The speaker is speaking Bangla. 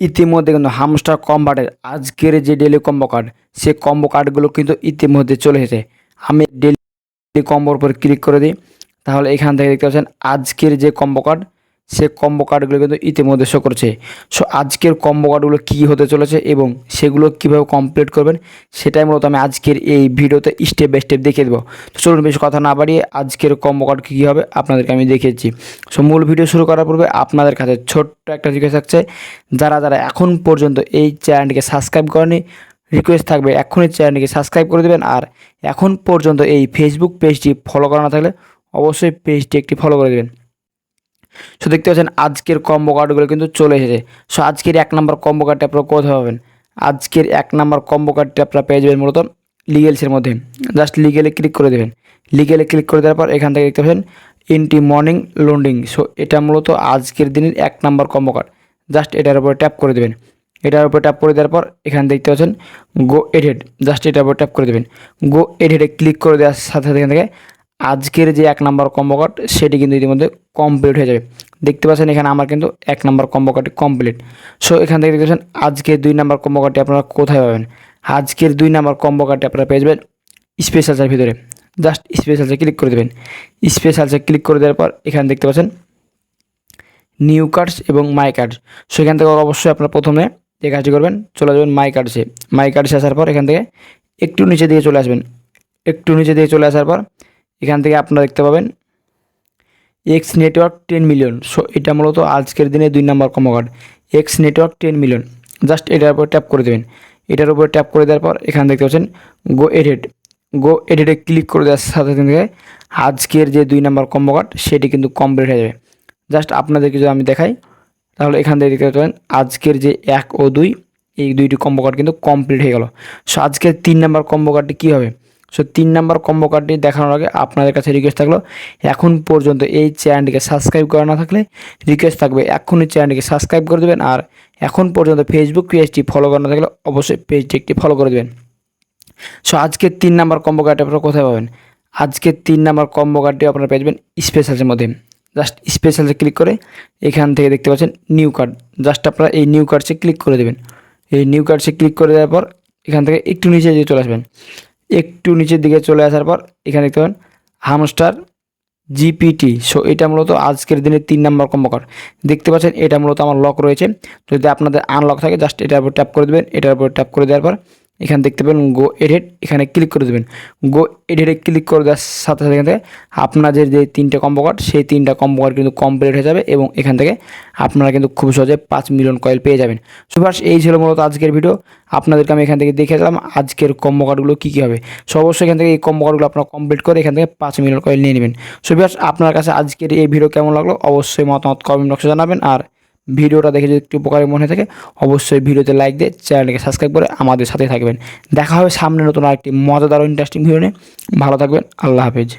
ইতিমধ্যে কিন্তু হামস্টার কম্বাটের আজকের যে ডেলি কম্বো কার্ড, সে কম্বো কার্ডগুলো কিন্তু ইতিমধ্যে চলে এসেছে। আমি ডেলি কম্বোর উপর ক্লিক করে দিই, তাহলে এখান থেকে দেখতে পাচ্ছেন আজকের যে কম্বো কার্ড, সে কম্বো কার্ডগুলো কিন্তু ইতিমধ্যে শো করছে। সো আজকের কম্বো কার্ডগুলো কী হতে চলেছে এবং সেগুলো কীভাবে কমপ্লিট করবেন, সেটাই মূলত আমি আজকের এই ভিডিওতে স্টেপ বাই স্টেপ দেখিয়ে দেবো। তো চলুন বেশি কথা না বাড়িয়ে আজকের কম্বো কার্ড কী হবে আপনাদেরকে আমি দেখিয়েছি। সো মূল ভিডিও শুরু করার পূর্বে আপনাদের কাছে ছোট্ট একটা রিকোয়েস্ট থাকছে, যারা এখন পর্যন্ত এই চ্যানেলটিকে সাবস্ক্রাইব করেনি, রিকোয়েস্ট থাকবে এখনই চ্যানেলটিকে সাবস্ক্রাইব করে দেবেন। আর এখন পর্যন্ত এই ফেসবুক পেজটি ফলো করা না থাকলে অবশ্যই পেজটি একটি ফলো করে দেবেন। সো দেখতে পাচ্ছেন আজকের কম্বো কার্ডগুলো কিন্তু চলে এসেছে। সো আজকের 1 নম্বর কম্বো কার্ডটা আপনারা কোথায় পাবেন? আজকের 1 নম্বর কম্বো কার্ডটা আপনারা পেয়ে যাবেন মূলত লিগেলসের মধ্যে। জাস্ট লিগেলে ক্লিক করে দেবেন। লিগেলে ক্লিক করে দেওয়ার পর এখান থেকে দেখতে পাচ্ছেন ইনটি মর্নিং লোডিং। সো এটা মূলত আজকের দিনের 1 নম্বর কম্বো কার্ড। জাস্ট এটার উপরে ট্যাপ করে দেবেন। এটার উপর ট্যাপ করে দেওয়ার পর এখানে দেখতে পাচ্ছেন গো এডিট। জাস্ট এটার উপর ট্যাপ করে দেবেন। গো এডিটে ক্লিক করে দেওয়ার সাথে সাথে এখান থেকে আজকের যে 1 নম্বর কম্বো কার্ড, সেটি কিন্তু ইতিমধ্যে কমপ্লিট হয়ে যাবে। দেখতে পাচ্ছেন এখানে আমার কিন্তু 1 নম্বর কম্বো কার্ডটি কমপ্লিট। সো এখান থেকে দেখতে পাচ্ছেন আজকের 2 নম্বর কম্বো কার্ডটি আপনারা কোথায় পাবেন? আজকের 2 নম্বর কম্বো কার্ডটি আপনারা পেয়ে যাবেন স্পেশালসের ভিতরে। জাস্ট স্পেশালসে ক্লিক করে দেবেন। স্পেশালসে ক্লিক করে দেওয়ার পর এখানে দেখতে পাচ্ছেন নিউ কার্ডস এবং মাই কার্ডস। সো এখান থেকে অবশ্যই আপনারা প্রথমে যে কাজটি করবেন, চলে যাবেন মাই কার্ডসে। মাই কার্ডসে আসার পর এখান থেকে একটু নিচে দিয়ে চলে আসবেন। একটু নিচে দিয়ে চলে আসার পর এখান থেকে আপনারা দেখতে পাবেন এক্স নেটওয়ার্ক 10 মিলিয়ন। সো এটা মূলত আজকের দিনে 2 নম্বর combo card, X network 10 million. Just এটার উপর ট্যাপ করে দেবেন। এটার উপর ট্যাপ করে দেওয়ার পর এখানে দেখতে পাচ্ছেন গো এডিট। গো এডিটে ক্লিক করে দেওয়ার সাথে সাথে আজকের যে 2 নম্বর কম্বো কার্ড, সেটি কিন্তু কমপ্লিট হয়ে যাবে। জাস্ট আপনাদেরকে যদি আমি দেখাই, তাহলে এখান থেকে দেখতে পাচ্ছেন আজকের যে 1 ও 2, এই 2টি কম্বো কার্ড কিন্তু কমপ্লিট হয়ে গেল। সো আজকের 3 নম্বর কম্বো কার্ডটি কী হবে? সো 3 নম্বর কম্বো কার্ডটি দেখানোর আগে আপনাদের কাছে রিকোয়েস্ট থাকলো, এখন পর্যন্ত এই চ্যানেলটিকে সাবস্ক্রাইব করা না থাকলে রিকোয়েস্ট থাকবে এখনই চ্যানেলটিকে সাবস্ক্রাইব করে দেবেন। আর এখন পর্যন্ত ফেসবুক পেজটি ফলো করা না থাকলে অবশ্যই পেজটি একটি ফলো করে দেবেন। সো আজকের 3 নম্বর কম্বো কার্ডটি আপনারা কোথায় পাবেন? আজকের 3 নম্বর কম্বো কার্ডটি আপনারা পেয়ে যাবেন স্পেশালসের মধ্যে। জাস্ট স্পেশালসে ক্লিক করে এখান থেকে দেখতে পাচ্ছেন নিউ কার্ড। জাস্ট আপনারা এই নিউ কার্ডসে ক্লিক করে দেবেন। এই নিউ কার্ডসে ক্লিক করে দেওয়ার পর এখান থেকে একটু নিচে দিয়ে চলে আসবেন। একটু নিচের দিকে চলে আসার পর এখানে দেখতে পাবেন হামস্টার জিপিটি। সো এটা মূলত আজকের দিনের 3 নম্বর কম্বো কার্ড। দেখতে পাচ্ছেন এটা মূলত আমার লক রয়েছে। যদি আপনাদের আনলক থাকে জাস্ট এটার উপর ট্যাপ করে দেবেন। এটার উপর ট্যাপ করে দেওয়ার পর এখানে দেখতে পাবেন গো এডিট, এখানে ক্লিক করে দেবেন। গো এডিটে ক্লিক করে দেওয়ার সাথে সাথে এখান থেকে আপনাদের যে 3টে কম্বো কার্ড, সেই 3টা কম্বো কার্ড কিন্তু কমপ্লিট হয়ে যাবে এবং এখান থেকে আপনারা কিন্তু খুব সহজে 5 মিলিয়ন কয়েল পেয়ে যাবেন। সো ফার্স্ট এই ছিল মূলত আজকের ভিডিও। আপনাদেরকে আমি এখান থেকে দেখিয়ে দিলাম আজকের কম্বো কার্ডগুলো কী কী হবে। সো অবশ্যই এখান থেকে এই কম্বো কার্ডগুলো আপনারা কমপ্লিট করে এখান থেকে 5 মিলিয়ন কয়েল নিয়ে নেবেন। সো ফার্স্ট আপনার কাছে আজকের এই ভিডিও কেমন লাগলো অবশ্যই মতামত কমেন্ট বক্সে জানাবেন। আর ভিডিওটা দেখে যদি একটু উপকারী মনে থাকে অবশ্যই ভিডিওতে লাইক দিয়ে চ্যানেলটিকে সাবস্ক্রাইব করে আমাদের সাথে থাকবেন। দেখা হবে সামনে নতুন আরেকটি মজাদার ইন্টারেস্টিং ভিডিও নিয়ে। ভালো থাকবেন। আল্লাহ হাফেজ।